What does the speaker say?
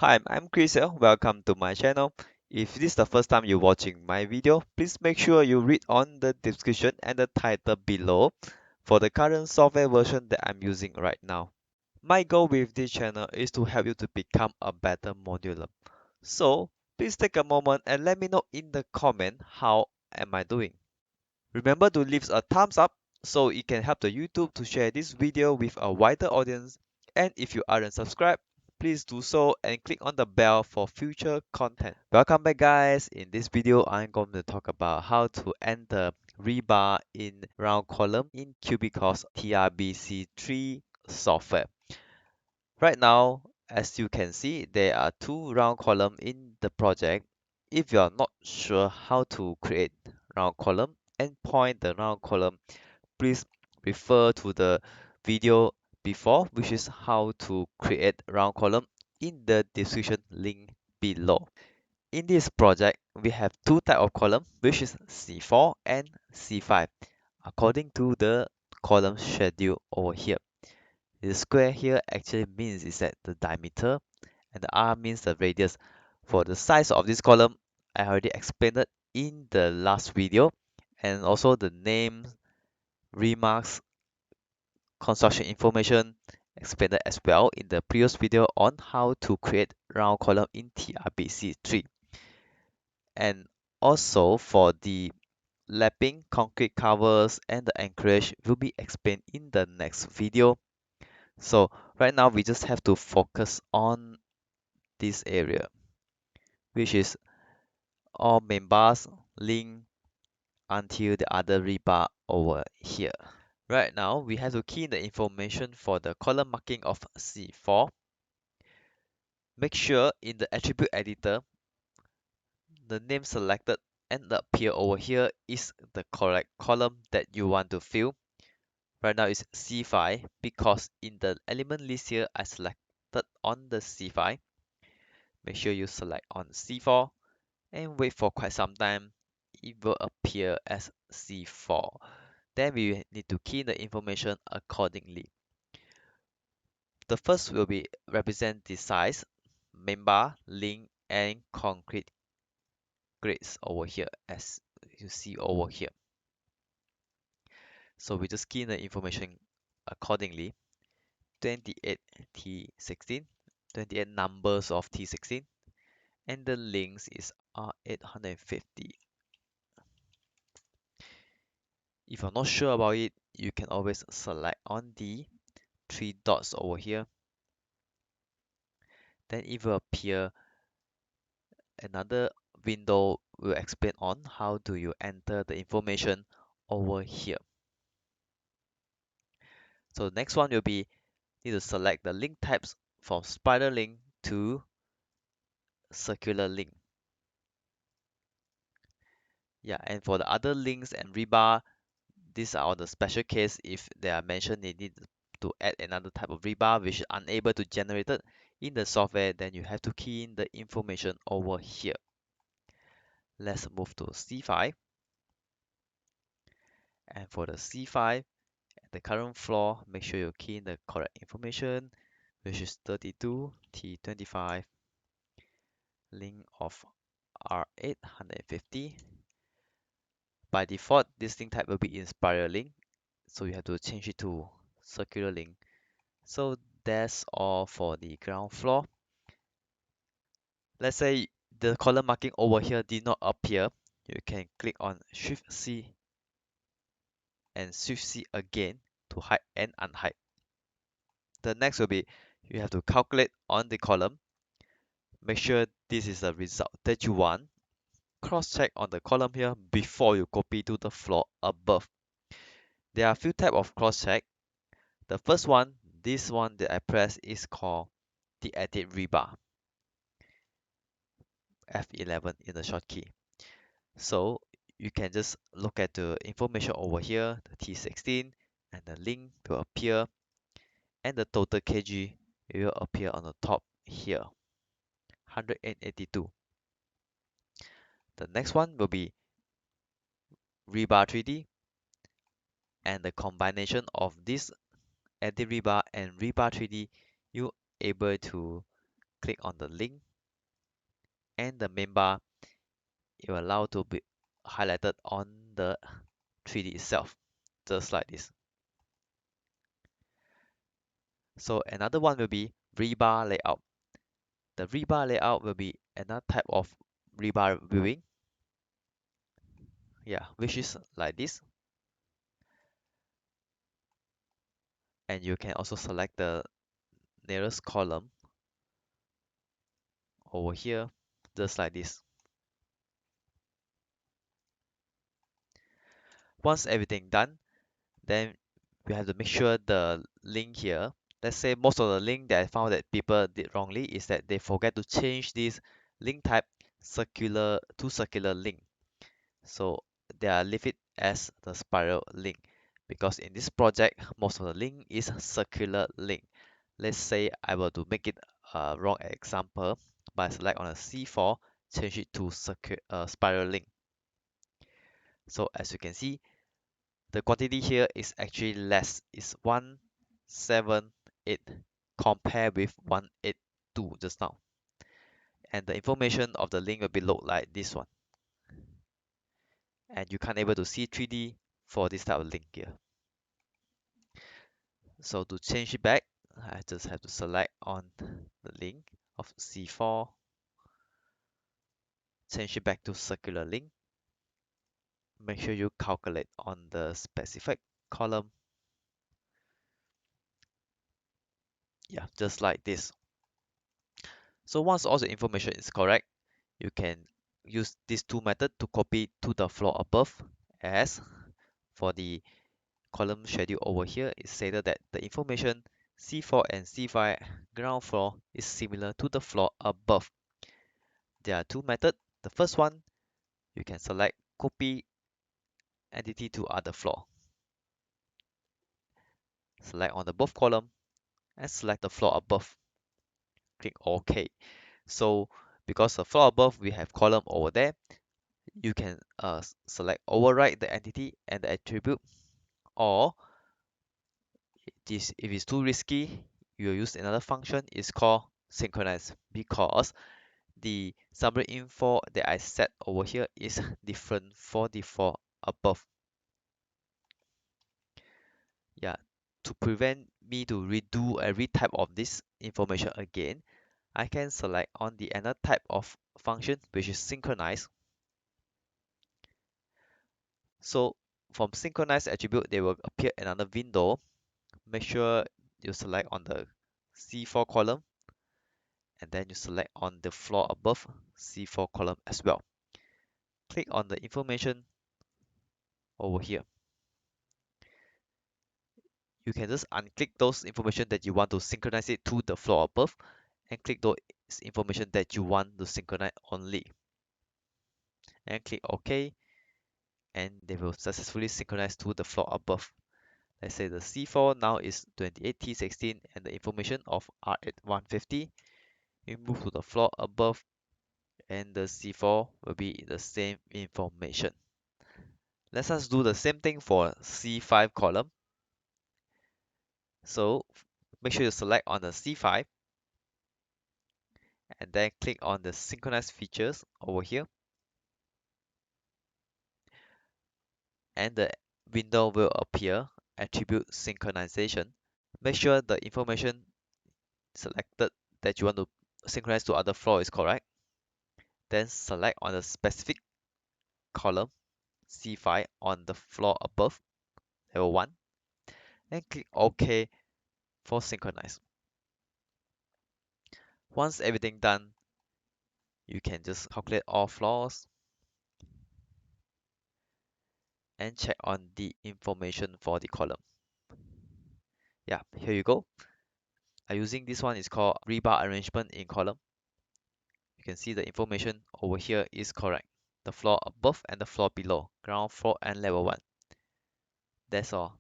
Hi, I'm Chris here. Welcome to my channel. If this is the first time you're watching my video, please make sure you read on the description and the title below for the current software version that I'm using right now. My goal with this channel is to help you to become a better modular. So please take a moment and let me know in the comment how am I doing. Remember to leave a thumbs up so it can help the YouTube to share this video with a wider audience. And if you aren't subscribed, please do so and click on the bell for future content. Welcome back guys. In this video, I'm going to talk about how to enter rebar in round column in Cubicost TRBC-III software. Right now, as you can see, there are two round columns in the project. If you are not sure how to create round column and point the round column, please refer to the video before, which is how to create round column in the description link below. In this project, we have two type of column, which is C4 and C5, according to the column schedule over here. The square here actually means is that the diameter and the R means the radius. For the size of this column, I already explained it in the last video, and also the name, remarks, construction information explained as well in the previous video on how to create round column in TRBC-III. And also for the lapping, concrete covers, and the anchorage will be explained in the next video. So right now we just have to focus on this area, which is all main bars link until the other rebar over here. Right now, we have to key in the information for the column marking of C4. Make sure in the attribute editor, the name selected and appear over here is the correct column that you want to fill. Right now it's C5 because in the element list here, I selected on the C5. Make sure you select on C4 and wait for quite some time. It will appear as C4. Then we need to key in the information accordingly. The first will be represent the size, main bar, link, and concrete grades over here as you see over here. So we just key in the information accordingly. 28 T16, 28 numbers of T16, and the links is R850. If you're not sure about it, you can always select on the three dots over here. Then it will appear another window will explain on how do you enter the information over here. So the next one will be need to select the link types from spider link to circular link. Yeah, and for the other links and rebar, these are all the special case. If they are mentioned, they need to add another type of rebar which is unable to generate it in the software, then you have to key in the information over here. Let's move to C5. And for the C5, the current floor, make sure you key in the correct information, which is 32 T25, link of R850. By default, this link type will be in spiral link, so you have to change it to circular link. So that's all for the ground floor. Let's say the column marking over here did not appear, you can click on Shift C and Shift C again to hide and unhide. The next will be you have to calculate on the column. Make sure this is the result that you want. Cross-check on the column here before you copy to the floor above. There are a few types of cross-check. The first one, this one that I press is called the edit rebar. F11 in the shortkey. So you can just look at the information over here, the T16, and the link will appear, and the total kg will appear on the top here, 182. The next one will be rebar 3D, and the combination of this edit rebar and rebar 3D, you able to click on the link, and the main bar, it will allow to be highlighted on the 3D itself, just like this. So another one will be rebar layout. The rebar layout will be another type of rebar viewing, yeah, which is like this. And you can also select the nearest column over here, just like this. Once everything done, then we have to make sure the link here. Let's say most of the link that I found that people did wrongly is that they forget to change this link type circular to circular link. So they are leave it as the spiral link, because in this project most of the link is circular link. Let's say I were to make it a wrong example by select on a C4, change it to spiral link. So as you can see, the quantity here is actually less, is 178 compared with 182 just now. And the information of the link will be looked like this one. And you can't able to see 3D for this type of link here. So to change it back, I just have to select on the link of C4, change it back to circular link. Make sure you calculate on the specific column. Yeah, just like this. So once all the information is correct, you can use these two methods to copy to the floor above. As for the column schedule over here, it stated that the information C4 and C5 ground floor is similar to the floor above. There are two methods. The first one, you can select copy entity to other floor. Select on the both column and select the floor above. Click OK. So because the floor above we have column over there, you can select override the entity and the attribute, or if it's too risky, you will use another function. It's called synchronize, because the summary info that I set over here is different for the floor above. Yeah, to prevent me to redo every type of this information again, I can select on the another type of function, which is synchronize. So from synchronize attribute, they will appear another window. Make sure you select on the C4 column, and then you select on the floor above C4 column as well. Click on the information over here. You can just unclick those information that you want to synchronize it to the floor above, and click those information that you want to synchronize only. And click OK, and they will successfully synchronize to the floor above. Let's say the C4 now is 28T16 and the information of R8150. You move to the floor above, and the C4 will be the same information. Let us do the same thing for C5 column. So make sure you select on the C5, and then click on the synchronize features over here, and the window will appear, attribute synchronization. Make sure the information selected that you want to synchronize to other floor is correct. Then select on the specific column C5 on the floor above, level 1, and click OK for synchronize. Once everything done, you can just calculate all floors and check on the information for the column. Yeah, here you go. I'm using this one, is called rebar arrangement in column. You can see the information over here is correct. The floor above and the floor below, ground floor and level 1. That's all.